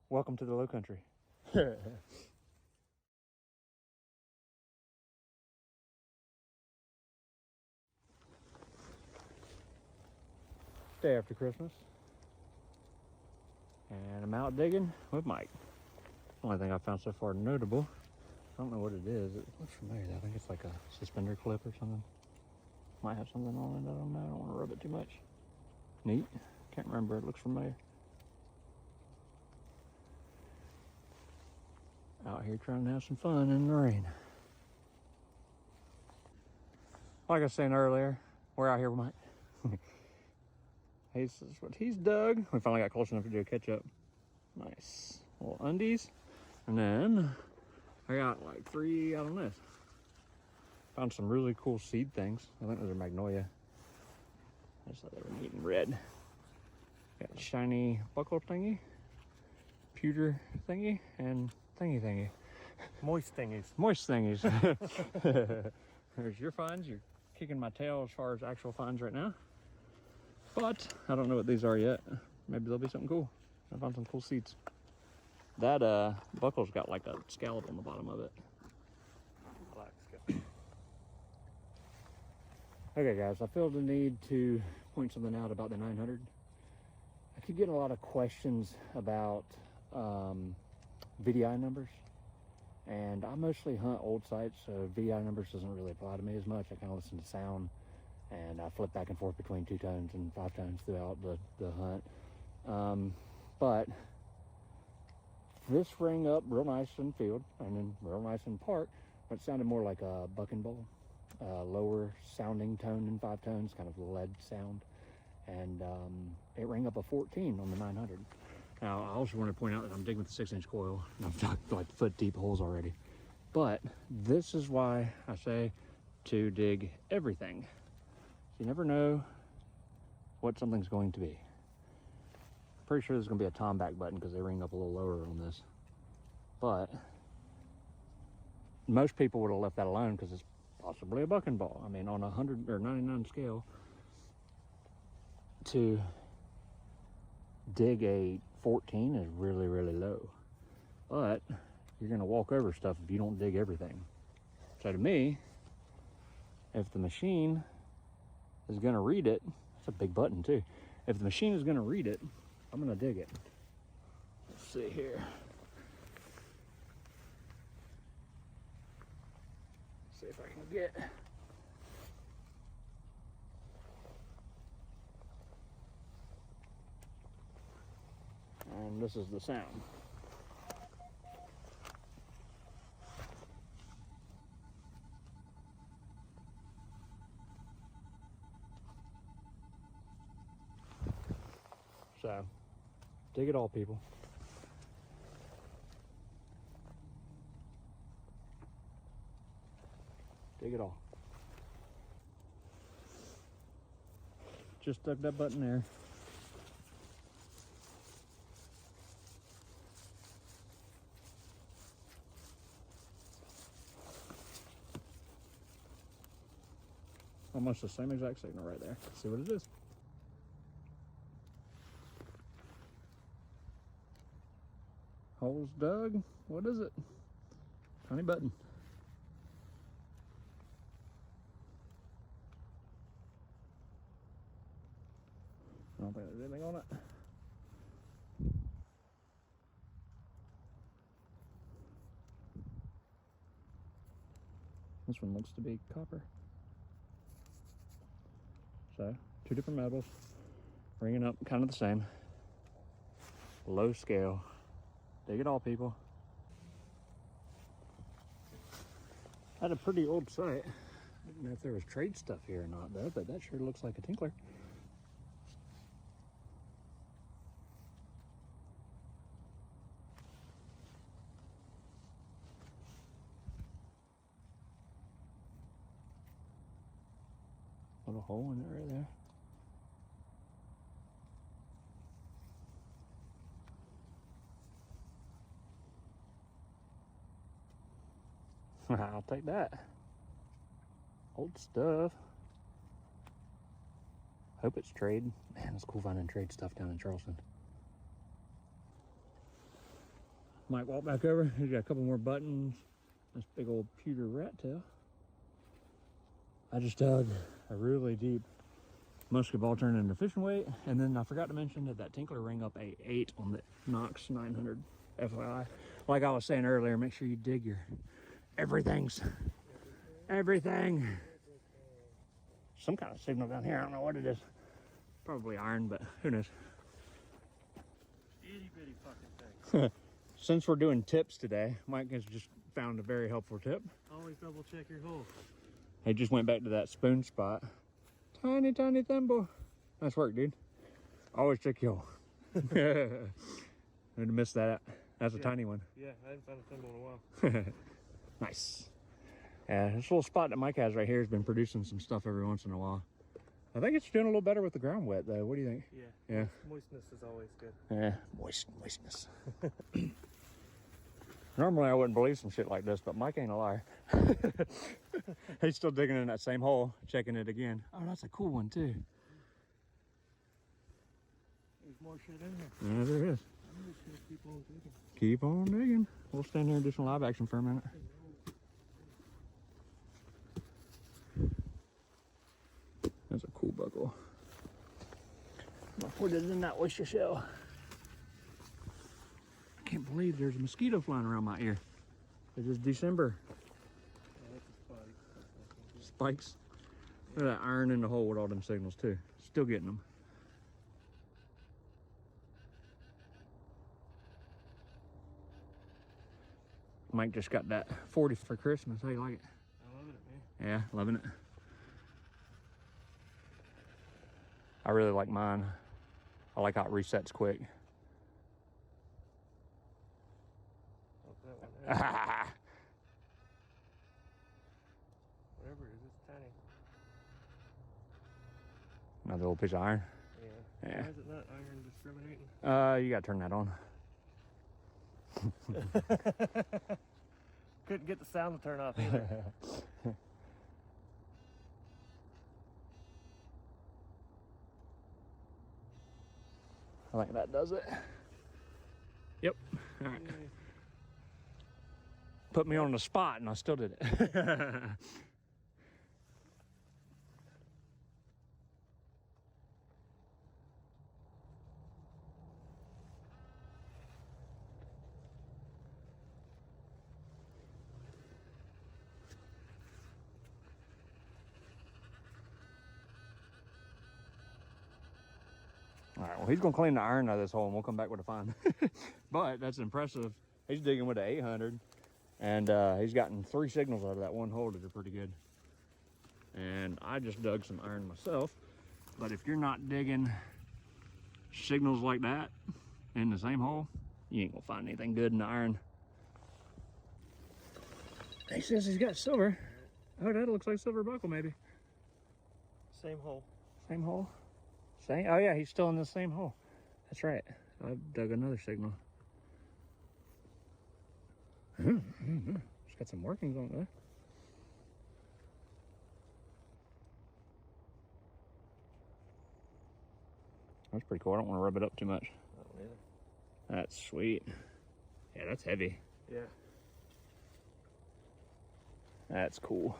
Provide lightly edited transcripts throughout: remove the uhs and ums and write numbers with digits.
Welcome to the low country. Day after Christmas. And I'm out digging with Mike. Only thing I found so far notable. I don't know what it is. It looks familiar. I think it's like a suspender clip or something. Might have something on it. I don't know. I don't want to rub it too much. Neat. Can't remember. It looks familiar. Out here trying to have some fun in the rain. Like I was saying earlier, we're out here with Mike. This is what he's dug. We finally got close enough to do a catch up. Nice. Little undies. And then I got like 3 out on this. Found some really cool seed things. I think those are magnolia. I just thought they were neat and red. Got a shiny buckle thingy, pewter thingy, and thingy. Moist thingies. Moist thingies. There's your finds. You're kicking my tail as far as actual finds right now. But I don't know what these are yet. Maybe there'll be something cool. I found some cool seeds. That buckle's got like a scallop on the bottom of it. I like scallop. Okay guys, I feel the need to point something out about the 900. I keep getting a lot of questions about VDI numbers. And I mostly hunt old sites, so VDI numbers doesn't really apply to me as much. I kind of listen to sound, and I flip back and forth between 2 tones and 5 tones throughout the hunt. But this rang up real nice in field, and then real nice in park, but it sounded more like a bucking bowl. Lower sounding tone than 5 tones, kind of lead sound. And it rang up a 14 on the 900. Now, I also want to point out that I'm digging with a 6-inch coil, and I've dug like foot-deep holes already. But this is why I say to dig everything. You never know what something's going to be. Pretty sure there's going to be a tom back button because they ring up a little lower on this. But most people would have left that alone because it's possibly a bucking ball. I mean, on a 100 or 99 scale, to dig a 14 is really, really low. But you're going to walk over stuff if you don't dig everything. So to me, if the machine is going to read it, it's a big button too. If the machine is going to read it, I'm going to dig it. Let's see here. See if I can get. And this is the sound. So, dig it all, people. Dig it all. Just dug that button there. Almost the same exact signal right there. Let's see what it is. Holes dug. What is it? Tiny button. I don't think there's anything on it. This one looks to be copper. So, 2 different metals, ringing up kind of the same. Low scale. Dig it all, people. Had a pretty old site. I didn't know if there was trade stuff here or not, though, but that sure looks like a tinkler. Little hole in it right there. I'll take that. Old stuff. Hope it's trade. Man, it's cool finding trade stuff down in Charleston. Might walk back over. He's got a couple more buttons. This big old pewter rat tail. I just dug a really deep musket ball turn into fishing weight. And then I forgot to mention that tinkler rang up a 8 on the Knox 900 FYI. Like I was saying earlier, make sure you dig your everything. Some kind of signal down here. I don't know what it is. Probably iron, but who knows. Itty bitty fucking thing. Since we're doing tips today, Mike has just found a very helpful tip. Always double check your hole. He just went back to that spoon spot. Tiny thimble. Nice work, dude. Always check your hole. I'd have missed that. That's a tiny one. Yeah, I haven't found a thimble in a while. Nice. Yeah, this little spot that Mike has right here has been producing some stuff every once in a while. I think it's doing a little better with the ground wet, though. What do you think? Yeah. Yeah. Moistness is always good. Yeah, moistness. Normally I wouldn't believe some shit like this, but Mike ain't a liar. He's still digging in that same hole, checking it again. Oh, that's a cool one too. There's more shit in here. Yeah, there is. I'm just gonna keep on digging. Keep on digging. We'll stand here and do some live action for a minute. That's a cool buckle. I'll put it in that oyster shell. I can't believe there's a mosquito flying around my ear. It is December. Oh, that's a spike. Spikes. Look at that iron in the hole with all them signals too. Still getting them. Mike just got that 40 for Christmas. How you like it? I love it, man. Yeah, loving it. I really like mine. I like how it resets quick. Hope that one there. Whatever it is, it's tiny. Another little piece of iron. Yeah. Yeah. Why is it not iron discriminating? You gotta turn that on. Couldn't get the sound to turn off either. I think that does it. Yep. All right. Yay. Put me on the spot and I still did it. All right, well, he's gonna clean the iron out of this hole and we'll come back with a find. But that's impressive. He's digging with an 800 and he's gotten 3 signals out of that one hole that are pretty good. And I just dug some iron myself. But if you're not digging signals like that in the same hole, you ain't gonna find anything good in the iron. He says he's got silver. Oh, that looks like silver buckle maybe. Same hole. Same hole? Same? Oh yeah, he's still in the same hole. That's right. I dug another signal. It's got some workings on it there. That's pretty cool. I don't want to rub it up too much. I don't either. That's sweet. Yeah, that's heavy. Yeah. That's cool.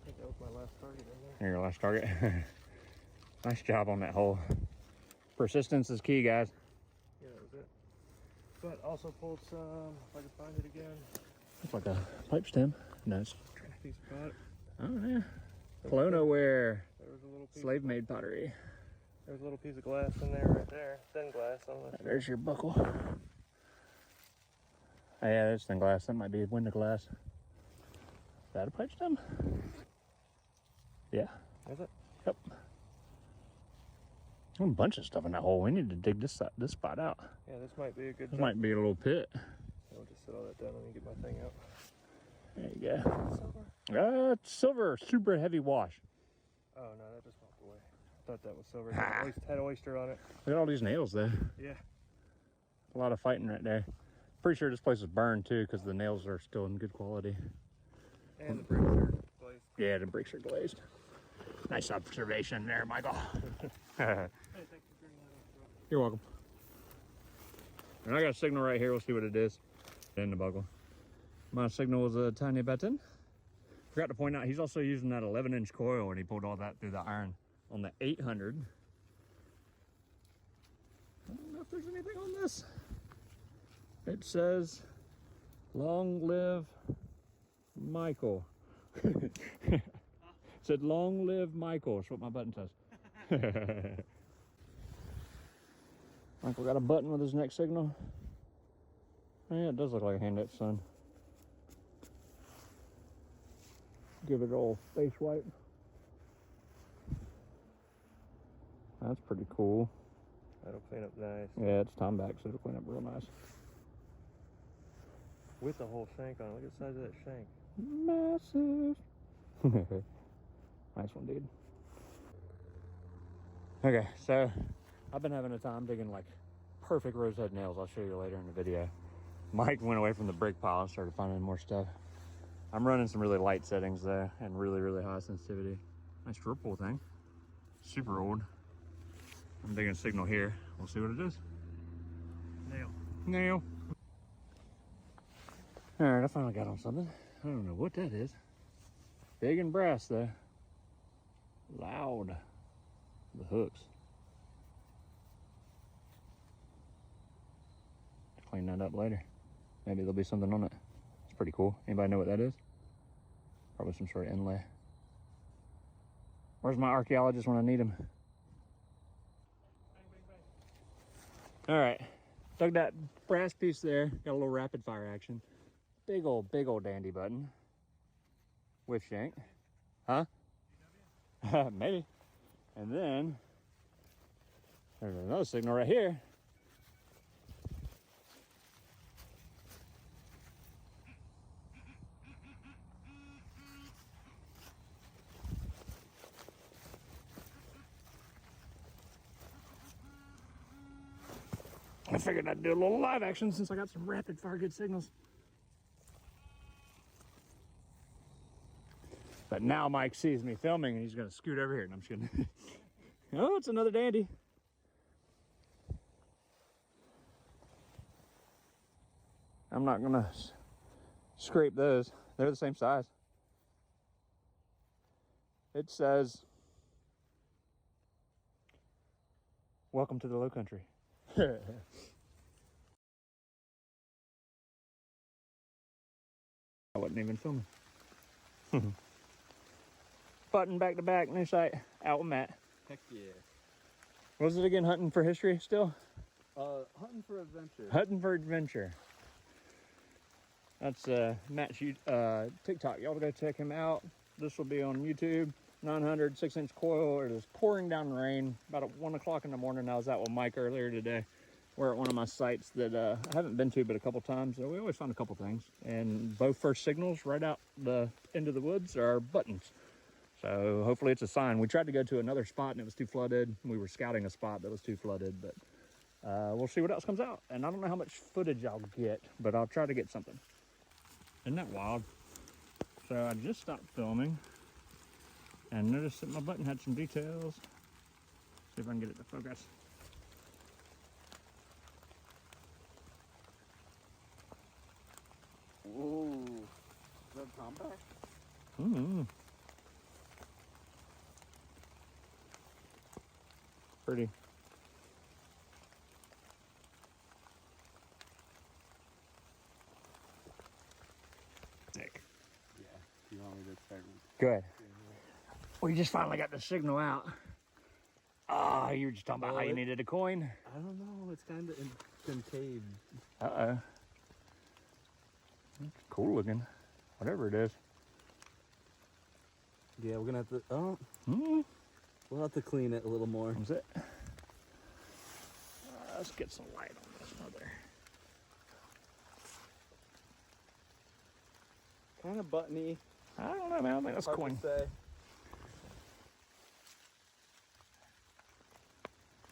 I think that was my last target in there. Your last target. Nice job on that hole. Persistence is key, guys. Yeah, that was it. But also pulled some, if I can find it again. It's like a pipe stem. Nice. Piece of pot. Oh yeah. Colonial ware. There was a little piece. Slave made pottery. There was a little piece of glass in there, right there. Thin glass on this. There's your buckle. Oh yeah, there's thin glass. That might be window glass. Is that a pipe stem? Yeah. Is it? Yep. A bunch of stuff in that hole. We need to dig this spot out. Yeah, this might be a good. This might be a little pit. I'll just set all that down and get my thing out. There you go. Silver? It's silver, super heavy wash. Oh no, that just walked away. I thought that was silver. It had oyster on it. Look at all these nails though. Yeah. A lot of fighting right there. Pretty sure this place is burned too because the nails are still in good quality. And the bricks are glazed. Yeah, the bricks are glazed. Nice observation there, Michael. Hey, thanks for turning that off, bro. You're welcome. And I got a signal right here. We'll see what it is. In the buckle. My signal was a tiny button. Forgot to point out, he's also using that 11-inch coil, and he pulled all that through the iron on the 800. I don't know if there's anything on this. It says, "Long live Michael." It said, "Long live Michael." That's what my button says. Michael got a button with his next signal. Oh, yeah, it does look like a hand-etched sun. Give it a old face wipe. That's pretty cool. That'll clean up nice. Yeah, it's time back, so it'll clean up real nice. With the whole shank on it. Look at the size of that shank. Massive. Nice one, dude. Okay, so I've been having a time digging like perfect rosehead nails. I'll show you later in the video. Mike went away from the brick pile and started finding more stuff. I'm running some really light settings though, and really, really high sensitivity. Nice drip pull thing. Super old. I'm digging a signal here. We'll see what it is. Nail. Nail. All right, I finally got on something. I don't know what that is. Big and brass though. Loud. The hooks. Clean that up later. Maybe there'll be something on it. It's pretty cool. Anybody know what that is? Probably some sort of inlay. Where's my archaeologist when I need him? All right, dug that brass piece there. Got a little rapid fire action. Big old dandy button. With shank. Huh? Maybe. And then there's another signal right here. I figured I'd do a little live action since I got some rapid fire good signals. But now Mike sees me filming and he's gonna scoot over here, and I'm just gonna oh, it's another dandy. I'm not gonna scrape those. They're the same size. It says, "Welcome to the low country." I wasn't even filming. Button back to back, new site, out with Matt. Heck yeah. What was it again? Hunting for history still? Hunting for adventure. Hunting for adventure. That's Matt's TikTok. Y'all go check him out. This will be on YouTube. 900 6-inch coil. It is pouring down rain about at 1 o'clock in the morning. I was out with Mike earlier today. We're at one of my sites that I haven't been to but a couple times. So we always find a couple things. And both first signals right out the end of the woods are buttons. So hopefully it's a sign. We tried to go to another spot and it was too flooded. We were scouting a spot that was too flooded, but we'll see what else comes out. And I don't know how much footage I'll get, but I'll try to get something. Isn't that wild? So I just stopped filming and noticed that my button had some details. See if I can get it to focus. Whoa. Is that compact? Mm-hmm. Pretty. Nick. Yeah. You want me to start? Good. We just finally got the signal out. Ah, you were just talking about how you needed a coin. I don't know. It's kind of concave. Uh-oh. It's cool looking. Whatever it is. Yeah, we're gonna have to. Oh. Hmm. We'll have to clean it a little more. That's it. Let's get some light on this mother. Kind of buttony. I don't know, man. I think that's Hard coin. to say.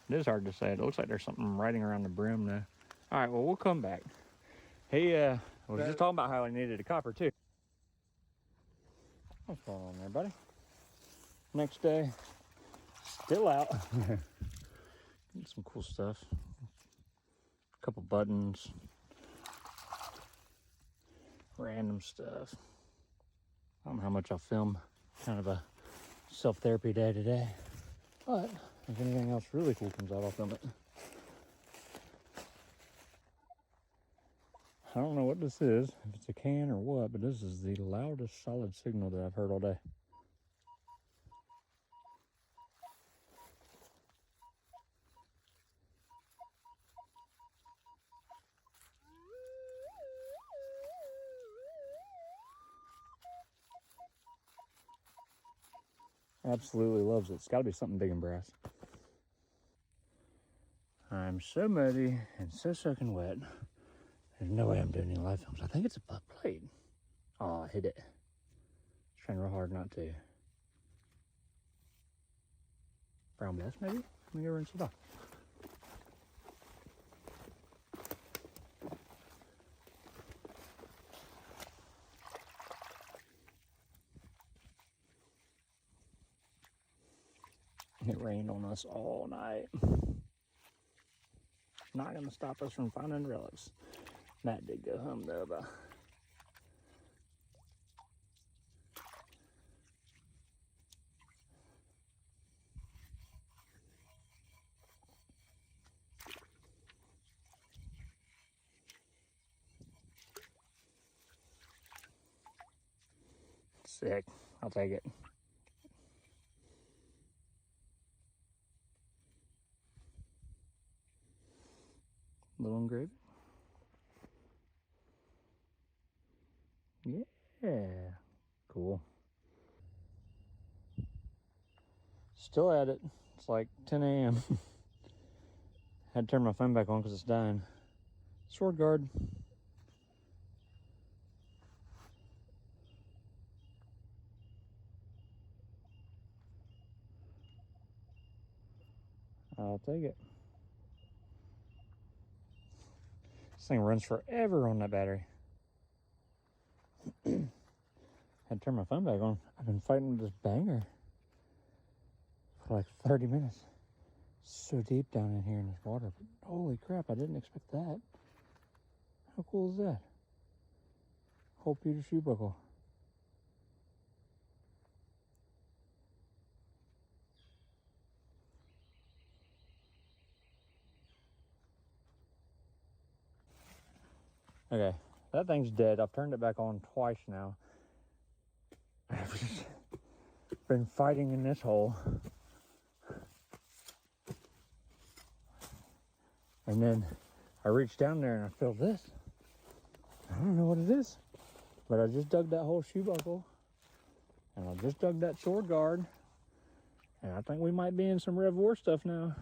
It is hard to say. It looks like there's something riding around the brim now. All right, well, we'll come back. He was just talking about how he needed a copper, too. What's going on there, buddy? Next day, still out. Some cool stuff. couple buttons, random stuff. I don't know how much I'll film. Kind of a self-therapy day today. But if anything else really cool comes out, I'll film it. I don't know what this is, if it's a can or what, but this is the loudest solid signal that I've heard all day. Absolutely loves it. It's got to be something big and brass. I'm so muddy and so soaking wet. There's no way I'm doing any live films. I think it's a butt plate. Oh, I hit it. Trying real hard not to. Brown bass, maybe? Let me go rinse it off. It rained on us all night. Not gonna stop us from finding relics. Matt did go home though, but sick. I'll take it. Little engraving. Yeah. Cool. Still at it. It's like 10 a.m. Had to turn my phone back on because it's dying. Sword guard. I'll take it. This thing runs forever on that battery. Had to turn my phone back on. I've been fighting with this banger for like 30 minutes. So deep down in here in this water. But holy crap, I didn't expect that. How cool is that? Whole pewter shoe buckle. Okay, that thing's dead. I've turned it back on twice now. I've just been fighting in this hole. And then I reached down there and I feel this. I don't know what it is, but I just dug that whole shoe buckle and I just dug that sword guard. And I think we might be in some Rev War stuff now.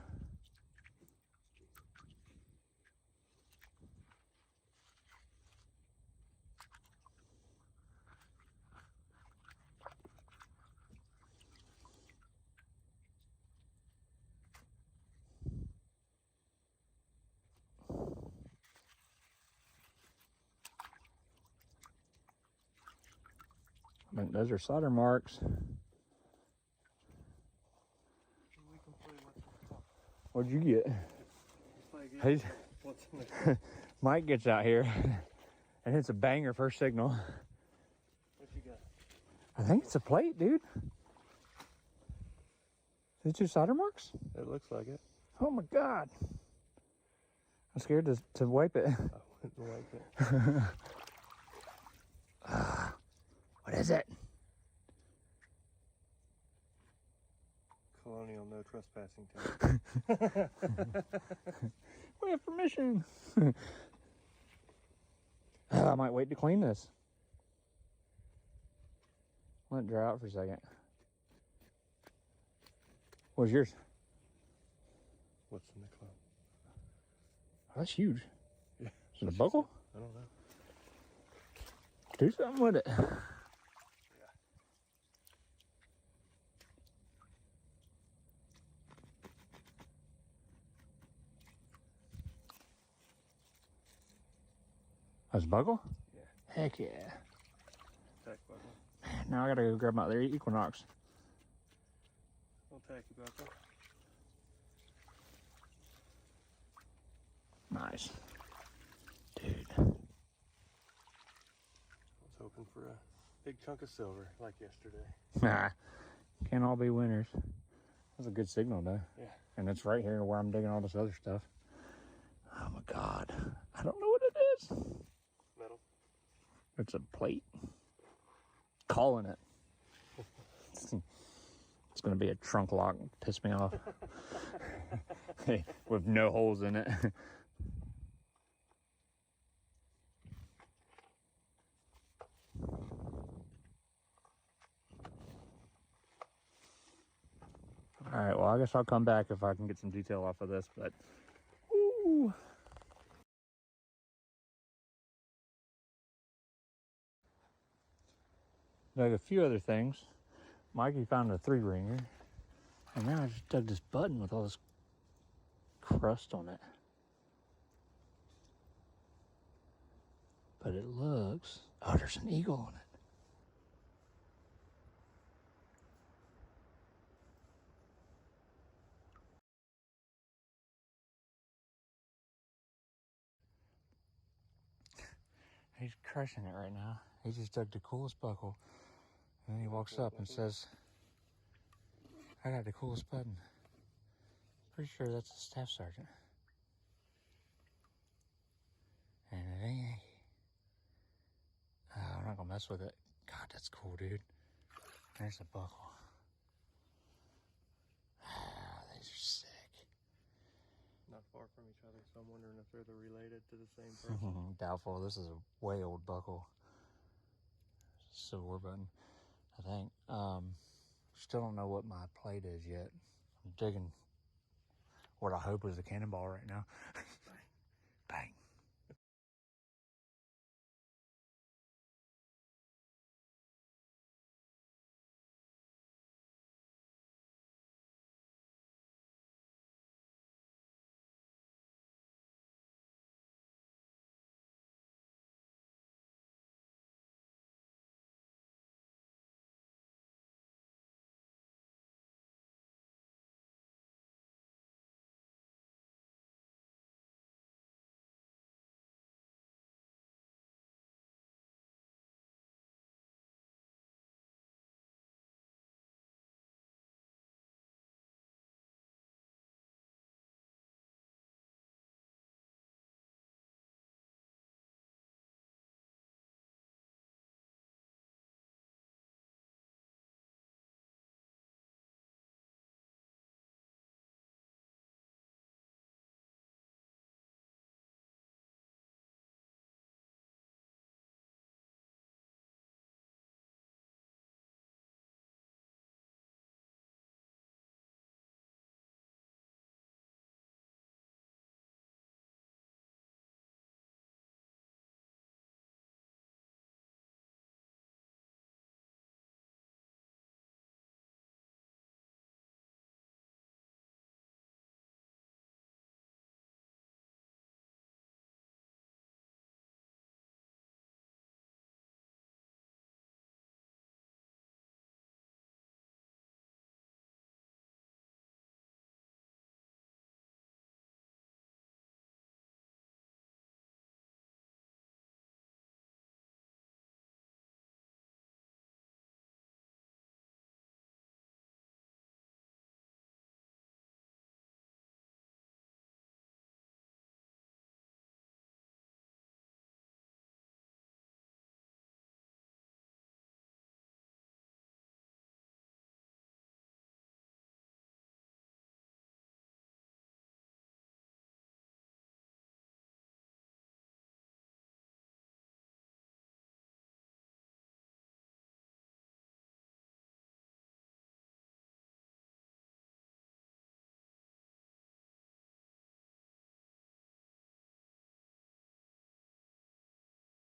I think those are solder marks. What'd you get? Hey, Mike gets out here and it's a banger first signal. What you got? I think it's a plate, dude. Is it two solder marks? It looks like it. Oh my God. I'm scared to wipe it. I wouldn't like it. What is it? Colonial no trespassing tag. We have permission. I might wait to clean this. Let it dry out for a second. What's yours? What's in the club? Oh, that's huge. Yeah. Is it a buckle? I don't know. Do something with it. Yeah. That's a buckle? Yeah. Heck yeah. Tack buckle. Man, now I gotta go grab my other Equinox. I'll tacky buckle. Nice. for a big chunk of silver like yesterday. Nah, can't all be winners. That's a good signal, though. Yeah. And it's right here where I'm digging all this other stuff. Oh my God. I don't know what it is. Metal. It's a plate. Calling it. It's going to be a trunk lock. Piss me off. With no holes in it. All right, well, I guess I'll come back if I can get some detail off of this, but ooh. Like a few other things. Mikey found a 3-ringer, and then I just dug this button with all this crust on it. But it looks, oh, there's an eagle on it. He's crushing it right now. He just dug the coolest buckle. And then he walks up and says, I got the coolest button. Pretty sure that's a staff sergeant. And it ain't. I'm not gonna mess with it. God, that's cool, dude. There's a buckle. These are sick. Not far from each other, so I'm wondering if they're related to the same person. Doubtful. This is a way old buckle. Silver button, I think. Still don't know what my plate is yet. I'm digging what I hope is a cannonball right now.